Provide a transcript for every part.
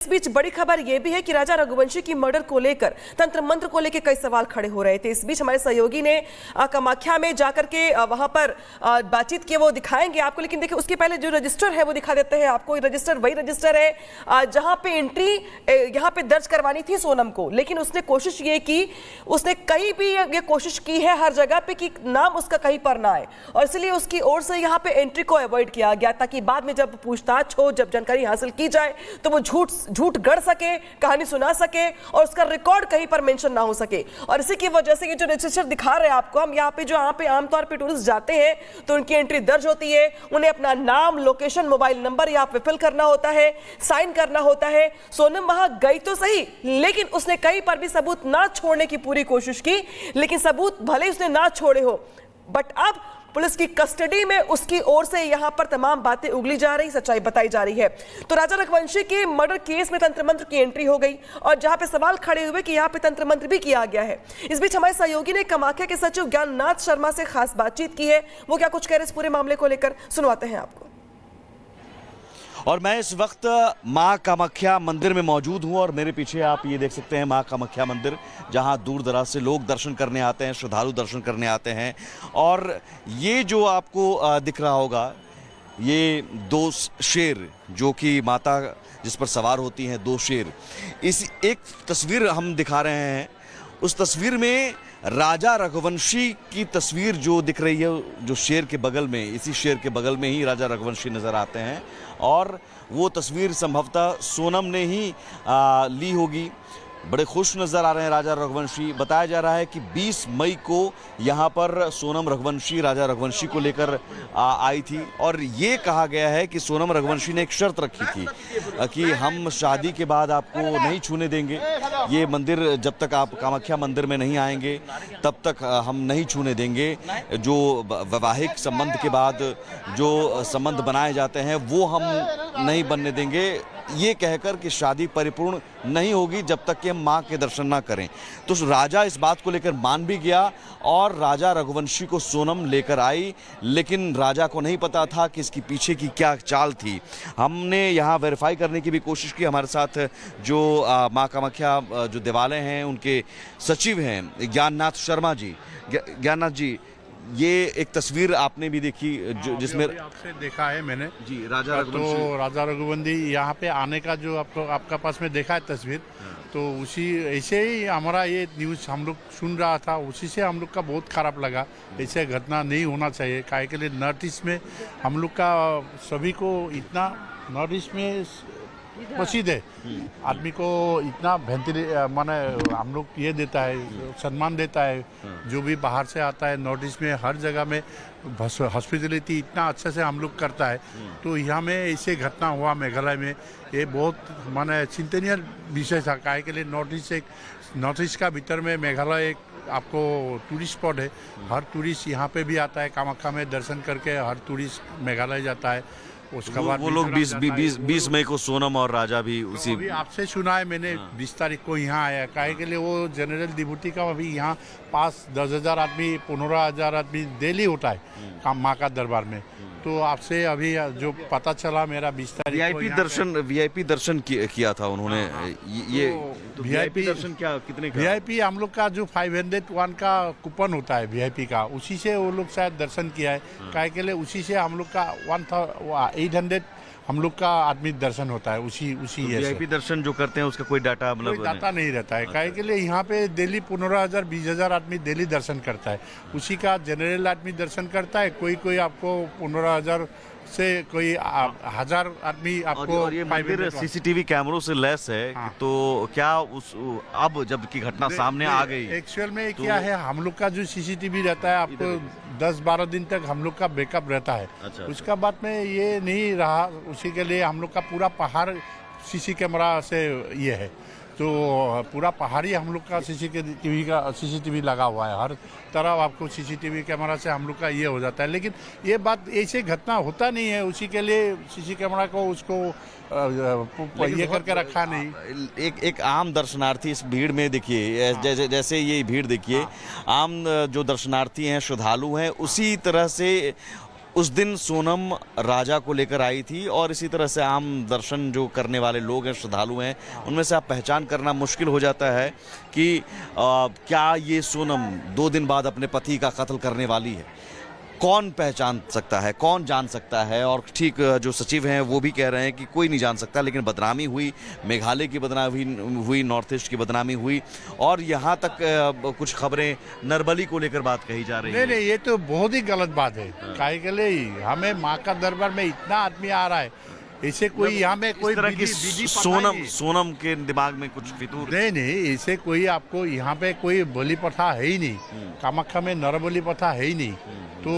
इस बीच बड़ी खबर यह भी है कि राजा रघुवंशी की मर्डर को लेकर तंत्र मंत्र को लेकर कई सवाल खड़े हो रहे थे। इस बीच हमारे सहयोगी ने कामाख्या में जाकर के वहां पर बातचीत की, वो दिखाएंगे आपको, लेकिन देखिए उसके पहले जो रजिस्टर है वो दिखा देते हैं आपको। रजिस्टर वही रजिस्टर है जहां पे एंट्री यहां पे दर्ज करवानी थी सोनम को, लेकिन उसने कोशिश ये की, उसने कहीं भी ये कोशिश की है हर जगह पे कि नाम उसका कहीं पर ना आए, और इसलिए उसकी ओर से यहाँ पे एंट्री को अवॉइड किया गया ताकि बाद में जब पूछताछ हो, जब जानकारी हासिल की जाए तो वो झूठ गढ़ सके, कहानी सुना सके और उसका रिकॉर्ड कहीं पर मेंशन ना हो सके। और इसी की वजह से ये जो रजिस्टर दिखा रहे हैं आपको हम, यहाँ पे आमतौर पे टूरिस्ट जाते हैं तो उनकी एंट्री दर्ज होती है, उन्हें अपना नाम, लोकेशन, मोबाइल नंबर यहाँ पे फिल करना होता है, साइन करना होता है। सोनम वहां गई तो सही, लेकिन उसने कहीं पर भी सबूत ना छोड़ने की पूरी कोशिश की, लेकिन सबूत भले ही उसने ना छोड़े हो, बट अब पुलिस की कस्टडी में उसकी ओर से यहां पर तमाम बातें उगली जा रही, सच्चाई बताई जा रही है। तो राजा रघुवंशी के मर्डर केस में तंत्र मंत्र की एंट्री हो गई और जहां पे सवाल खड़े हुए कि यहां पे तंत्र मंत्र भी किया गया है। इस बीच हमारे सहयोगी ने कामाख्या के सचिव ज्ञाननाथ शर्मा से खास बातचीत की है, वो क्या कुछ कह रहे इस पूरे मामले को लेकर, सुनवाते हैं आपको। और मैं इस वक्त मां कामाख्या मंदिर में मौजूद हूं और मेरे पीछे आप ये देख सकते हैं मां कामाख्या मंदिर, जहां दूर दराज से लोग दर्शन करने आते हैं, श्रद्धालु दर्शन करने आते हैं। और ये जो आपको दिख रहा होगा, ये दो शेर जो कि माता जिस पर सवार होती हैं, दो शेर, इस एक तस्वीर हम दिखा रहे हैं। उस तस्वीर में राजा रघुवंशी की तस्वीर जो दिख रही है, जो शेर के बगल में, इसी शेर के बगल में ही राजा रघुवंशी नज़र आते हैं और वो तस्वीर संभवतः सोनम ने ही ली होगी। बड़े खुश नज़र आ रहे हैं राजा रघुवंशी। बताया जा रहा है कि 20 मई को यहाँ पर सोनम रघुवंशी राजा रघुवंशी को लेकर आई थी और ये कहा गया है कि सोनम रघुवंशी ने एक शर्त रखी थी कि हम शादी के बाद आपको नहीं छूने देंगे, ये मंदिर जब तक आप कामाख्या मंदिर में नहीं आएंगे तब तक हम नहीं छूने देंगे। जो वैवाहिक संबंध के बाद जो संबंध बनाए जाते हैं वो हम नहीं बनने देंगे, ये कहकर कि शादी परिपूर्ण नहीं होगी जब तक कि हम मां के दर्शन ना करें। तो राजा इस बात को लेकर मान भी गया और राजा रघुवंशी को सोनम लेकर आई, लेकिन राजा को नहीं पता था कि इसकी पीछे की क्या चाल थी। हमने यहाँ वेरीफाई करने की भी कोशिश की। हमारे साथ जो मां कामाख्या जो देवालय हैं उनके सचिव हैं ज्ञाननाथ शर्मा जी। ज्ञाननाथ जी, ये एक तस्वीर आपने भी देखी जिसमें आपसे देखा है मैंने जी, राजा रघुवंशी, तो राजा रघुवंशी यहाँ पे आने का जो आपका पास में देखा है तस्वीर, तो उसी ऐसे ही हमारा ये न्यूज़ हम लोग सुन रहा था, उसी से हम लोग का बहुत खराब लगा। ऐसे घटना नहीं होना चाहिए। काहे के लिए नॉर्थ ईस्ट में हम लोग का सभी को इतना, नॉर्थ ईस्ट में प्रसिद्ध है, आदमी को इतना माने हम लोग ये देता है, सम्मान देता है। जो भी बाहर से आता है नॉर्थ ईस्ट में हर जगह में हॉस्पिटलिटी इतना अच्छा से हम लोग करता है। तो यहाँ में ऐसे घटना हुआ मेघालय में, ये बहुत माने चिंतनीय विषय था। काहे के लिए नॉर्थ ईस्ट का भीतर में मेघालय एक आपको टूरिस्ट स्पॉट है। हर टूरिस्ट यहाँ पे भी आता है, कामाख्या में दर्शन करके हर टूरिस्ट मेघालय जाता है। उसका बाद वो लोग 20 मई को सोनम और राजा भी उसी तो आपसे सुना है मैंने। 20 तारीख को यहाँ आया, काहे के लिए वो जनरल डिप्टी का अभी यहाँ पास 10,000 आदमी 15,000 आदमी डेली होता है माँ का दरबार में। तो आपसे अभी जो पता चला मेरा 20 तारीख को वीआईपी दर्शन किया था उन्होंने। ये वीआईपी दर्शन क्या, कितने का? वीआईपी हम लोग का जो 501 का कूपन होता है वीआईपी का, उसी से वो लोग शायद दर्शन किया है। काहे के लिए उसी से हम लोग का 800 हम लोग का आदमी दर्शन होता है। उसी वीआईपी दर्शन जो करते हैं उसका कोई डाटा, मतलब कोई डाटा नहीं रहता है। काहे के लिए यहाँ पे डेली 15,000 20,000 आदमी डेली दर्शन करता है। उसी का जनरल आदमी दर्शन करता है। कोई आपको 15,000 से कोई 1,000 आदमी आपको। और ये मंदिर सीसीटीवी कैमरों से लैस है। हाँ। तो क्या अब जब की घटना सामने आ गई, एक्चुअल में क्या है, हम लोग का जो सीसीटीवी रहता है आपको 10-12 दिन तक हम लोग का बैकअप रहता है। अच्छा। उसका बाद में ये नहीं रहा, उसी के लिए हम लोग का पूरा पहाड़ सीसी कैमरा से ये है। तो पूरा पहाड़ी हम लोग का सीसीटीवी लगा हुआ है। हर तरफ आपको सीसीटीवी कैमरा से हम लोग का ये हो जाता है। लेकिन ये बात ऐसे घटना होता नहीं है, उसी के लिए सीसी कैमरा को उसको ये करके रखा नहीं। एक आम दर्शनार्थी इस भीड़ में देखिए, जैसे ये भीड़ देखिए, आम जो दर्शनार्थी हैं, श्रद्धालु हैं, उसी तरह से उस दिन सोनम राजा को लेकर आई थी और इसी तरह से आम दर्शन जो करने वाले लोग हैं, श्रद्धालु हैं, उनमें से आप पहचान करना मुश्किल हो जाता है कि क्या ये सोनम 2 दिन बाद अपने पति का कत्ल करने वाली है। कौन पहचान सकता है, कौन जान सकता है। और ठीक जो सचिव हैं वो भी कह रहे हैं कि कोई नहीं जान सकता, लेकिन बदनामी हुई, मेघालय की बदनामी हुई, नॉर्थ ईस्ट की बदनामी हुई और यहाँ तक कुछ खबरें नरबली को लेकर बात कही जा रही है। नहीं, ये तो बहुत ही गलत बात है। काहे के लिए हमें माँ का दरबार में इतना आदमी आ रहा है, इसे कोई यहाँ में कोई तरह की विधि पता नहीं। सोनम के दिमाग में कुछ फितूर नहीं, इसे कोई आपको यहाँ पे कोई बलि प्रथा है ही नहीं। कामाख्या में नरबलि प्रथा है ही नहीं, तो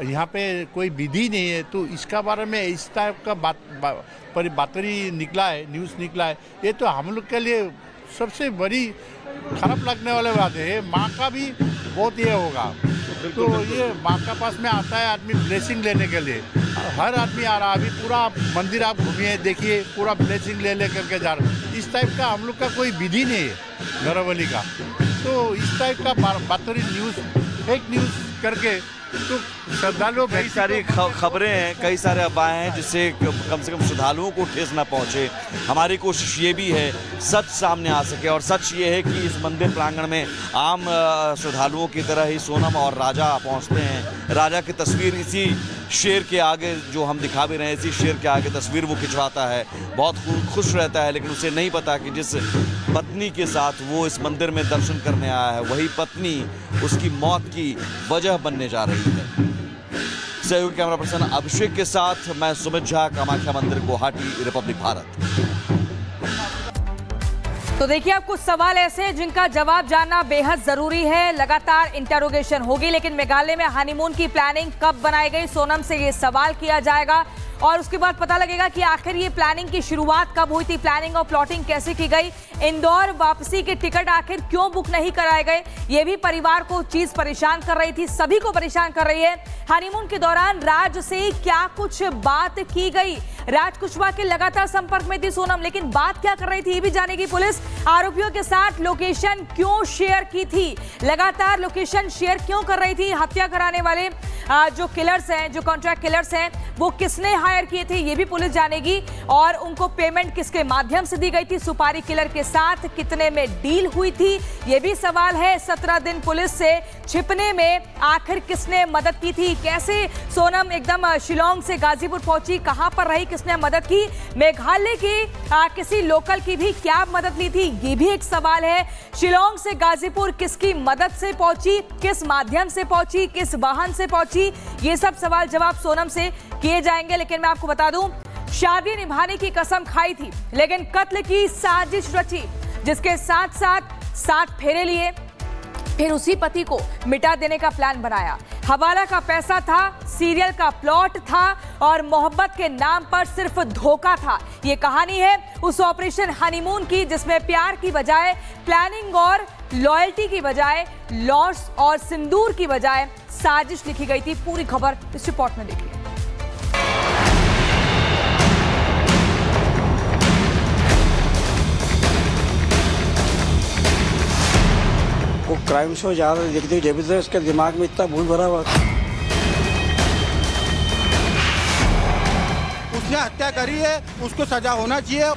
यहाँ पे कोई विधि नहीं है। तो इसका बारे में इस टाइप का बातरी निकला है, न्यूज़ निकला है, ये तो हम लोग के लिए सबसे बड़ी खराब लगने वाले बात है। माँ का भी बहुत ये होगा। तो ये माँ का पास में आता है आदमी ब्लेसिंग लेने के लिए, हर आदमी आ रहा है। अभी पूरा मंदिर आप घूमिए, देखिए, पूरा ब्लेसिंग ले करके जा रहा है। इस टाइप का हम लोग का कोई विधि नहीं है नरबली का। तो इस टाइप का बातरी न्यूज़, फेक न्यूज़ करके तो श्रद्धालुओं, कई सारी खबरें हैं, कई सारे अफवाहें हैं जिससे कम से कम श्रद्धालुओं को ठेस ना पहुंचे। हमारी कोशिश ये भी है सच सामने आ सके, और सच ये है कि इस मंदिर प्रांगण में आम श्रद्धालुओं की तरह ही सोनम और राजा पहुंचते हैं। राजा की तस्वीर इसी शेर के आगे, जो हम दिखा भी रहे हैं, इसी शेर के आगे तस्वीर वो खिंचवाता है, बहुत खुश रहता है। लेकिन उसे नहीं पता कि जिस पत्नी के साथ वो इस मंदिर में दर्शन करने आया है, वही पत्नी उसकी मौत की वजह बनने जा रही है। सहयोगी कैमरा पर्सन अभिषेक के साथ मैं सुमित झा, कामाख्या मंदिर, गुवाहाटी, रिपब्लिक भारत। तो देखिए, अब कुछ सवाल ऐसे हैं जिनका जवाब जानना बेहद जरूरी है। लगातार इंटरोगेशन होगी, लेकिन मेघालय में हनीमून की प्लानिंग कब बनाई गई, सोनम से ये सवाल किया जाएगा और उसके बाद पता लगेगा कि आखिर ये प्लानिंग की शुरुआत कब हुई थी, प्लानिंग और प्लॉटिंग कैसे की गई, इंदौर वापसी के टिकट आखिर क्यों बुक नहीं कराए गए, ये भी परिवार को चीज परेशान कर रही थी, सभी को परेशान कर रही है। हनीमून के दौरान राज से क्या कुछ बात की गई, राज कुशवाहा के लगातार संपर्क में थी सोनम, लेकिन बात क्या कर रही थी ये भी जानेगी पुलिस। आरोपियों के साथ लोकेशन क्यों शेयर की थी, लगातार लोकेशन शेयर क्यों कर रही थी, हत्या कराने वाले जो किलर्स हैं, जो कॉन्ट्रैक्ट किलर्स हैं, वो किसने हायर किए थे ये भी पुलिस जानेगी, और उनको पेमेंट किसके माध्यम से दी गई थी, सुपारी किलर के साथ कितने में डील हुई थी, ये भी सवाल है। 17 दिन पुलिस से छिपने में आखिर किसने मदद की थी, कैसे सोनम एकदम शिलोंग से गाजीपुर पहुंची, कहां पर रही, किसने मदद की, मेघालय की किसी लोकल की भी क्या मदद ली थी, ये भी एक सवाल है। शिलोंग से गाजीपुर किसकी मदद से पहुंची, किस माध्यम से पहुंची, किस वाहन से पहुंची, ये सब सवाल जवाब सोनम से किए जाएंगे। लेकिन मैं आपको बता दूं, शादी निभाने की कसम खाई थी, लेकिन कत्ल की साजिश रची, जिसके साथ साथ 7 फेरे लिए, फिर उसी पति को मिटा देने का प्लान बनाया। हवाला का पैसा था, सीरियल का प्लॉट था और मोहब्बत के नाम पर सिर्फ धोखा था। ये कहानी है उस ऑपरेशन हनीमून की, जिसमें प्यार की बजाय प्लानिंग और लॉयल्टी की बजाय लॉस और सिंदूर की बजाय साजिश लिखी गई थी। पूरी खबर इस रिपोर्ट में देखिए। वो क्राइम शो ज्यादा देखते हुए जब से उसके दिमाग में इतना भूल भरा हुआ। उसने हत्या करी है, उसको सजा होना चाहिए।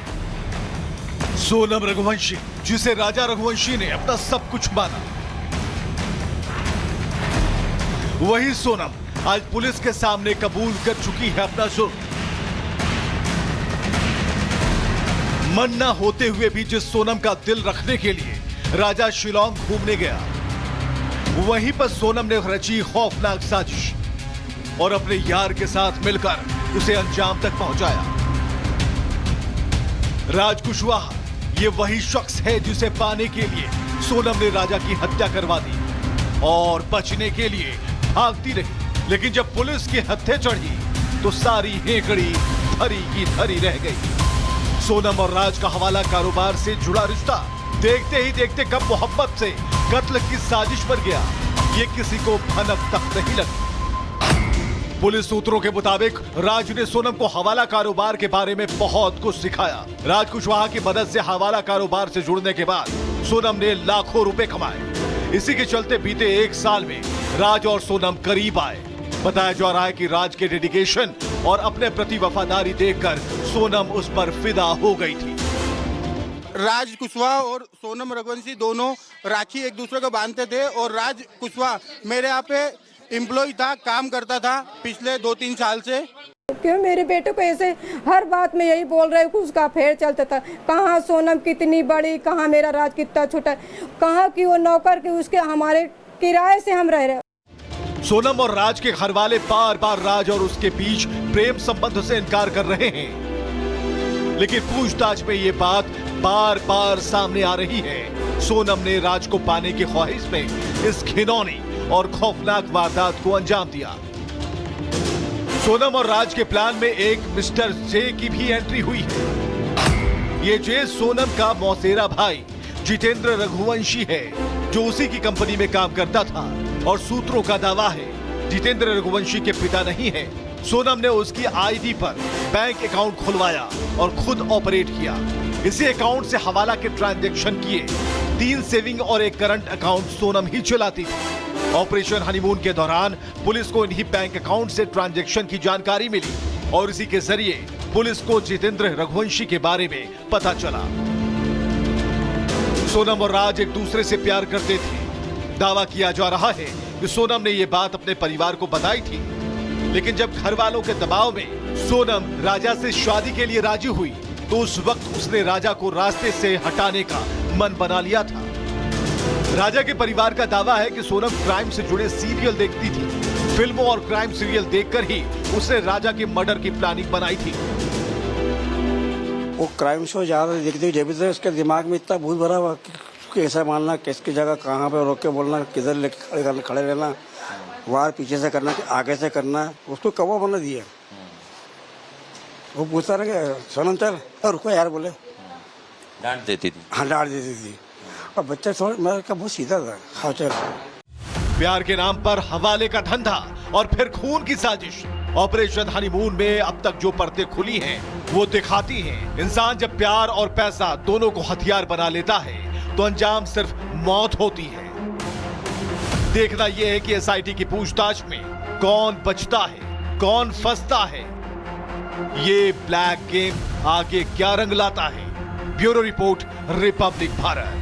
सोनम रघुवंशी, जिसे राजा रघुवंशी ने अपना सब कुछ माना, वही सोनम आज पुलिस के सामने कबूल कर चुकी है अपना जुर्म। मन न होते हुए भी जिस सोनम का दिल रखने के लिए राजा शिलोंग घूमने गया, वहीं पर सोनम ने रची खौफनाक साजिश और अपने यार के साथ मिलकर उसे अंजाम तक पहुंचाया। राज कुशवाहा ये वही शख्स है जिसे पाने के लिए सोनम ने राजा की हत्या करवा दी और बचने के लिए भागती रही। लेकिन जब पुलिस के हत्थे चढ़ी तो सारी हेकड़ी धरी की धरी रह गई। सोनम और राज का हवाला कारोबार से जुड़ा रिश्ता देखते ही देखते कब मोहब्बत से कत्ल की साजिश बन गया, ये किसी को भनक तक नहीं लगी। पुलिस सूत्रों के मुताबिक राज ने सोनम को हवाला कारोबार के बारे में बहुत कुछ सिखाया। राज कुशवाहा की मदद से हवाला कारोबार से जुड़ने के बाद सोनम ने लाखों रुपए कमाए। इसी के चलते बीते 1 साल में राज और सोनम करीब आए बताया जा रहा है कि राज के डेडिकेशन और अपने प्रति वफादारी देखकर सोनम उस पर फिदा हो गई थी। राज कुशवाहा और सोनम रघुवंशी दोनों राखी एक दूसरे को बांधते थे और राज कुशवाहा मेरे यहाँ पे एम्प्लॉय था, काम करता था पिछले 2-3 साल से। क्यों मेरे बेटे को ऐसे हर बात में यही बोल रहे, उसका अफेयर चलता था। कहाँ सोनम कितनी बड़ी, कहाँ मेरा राज कितना छोटा, कहाँ की वो नौकर के उसके हमारे किराए से हम रह रहे। सोनम और राज के घर वाले बार बार राज और उसके बीच प्रेम संबंध से इनकार कर रहे हैं, लेकिन पूछताछ में ये बात बार बार सामने आ रही है। सोनम ने राज को पाने की ख्वाहिश में इस घिनौनी और खौफनाक वारदात को अंजाम दिया। सोनम और राज के प्लान में एक मिस्टर जे की भी एंट्री हुई है। ये जे सोनम का मौसेरा भाई जितेंद्र रघुवंशी है, जो उसी की कंपनी में काम करता था और सूत्रों का दावा है जितेंद्र रघुवंशी के पिता नहीं है। सोनम ने उसकी आईडी पर बैंक अकाउंट खुलवाया और खुद ऑपरेट किया। इसी अकाउंट से हवाला के ट्रांजैक्शन किए। 3 सेविंग और 1 करंट अकाउंट सोनम ही चलाती थी। ऑपरेशन हनीमून के दौरान पुलिस को इन्हीं बैंक अकाउंट से ट्रांजैक्शन की जानकारी मिली और इसी के जरिए पुलिस को जितेंद्र रघुवंशी के बारे में पता चला। सोनम और राज एक दूसरे से प्यार करते थे। दावा किया जा रहा है कि सोनम ने यह बात अपने परिवार को बताई थी, लेकिन जब घर वालों के दबाव में सोनम राजा से शादी के लिए राजी हुई तो उस वक्त उसने राजा को रास्ते से हटाने का मन बना लिया था। राजा के परिवार का दावा है कि सोनम क्राइम से जुड़े सीरियल देखती थी। फिल्मों और क्राइम सीरियल देखकर ही उसने राजा के मर्डर की प्लानिंग बनाई थी। वो क्राइम शो ज्यादा देखती हुई जब से उसके दिमाग में इतना भूत भरा हुआ कि ऐसा मानना, किसकी जगह कहाँ पे रोक के बोलना, किधर लेके खड़े रहना, वार पीछे से करना, आगे से करना, उसको कौवा बना दिया। वो पूछता रहा सोनम चल, और रुको यार बोले, डांट देती थी। हाँ डांट देती थी। और बच्चा थोड़ा मेरा बहुत सीधा था। हाँ चल। प्यार के नाम पर हवाले का धंधा और फिर खून की साजिश। ऑपरेशन हनीमून में अब तक जो परतें खुली हैं वो दिखाती हैं इंसान जब प्यार और पैसा दोनों को हथियार बना लेता है तो अंजाम सिर्फ मौत होती है। देखना यह है कि एसआईटी की पूछताछ में कौन बचता है, कौन फंसता है। ये ब्लैक गेम आगे क्या रंग लाता है। Bureau report, Republic Bharat.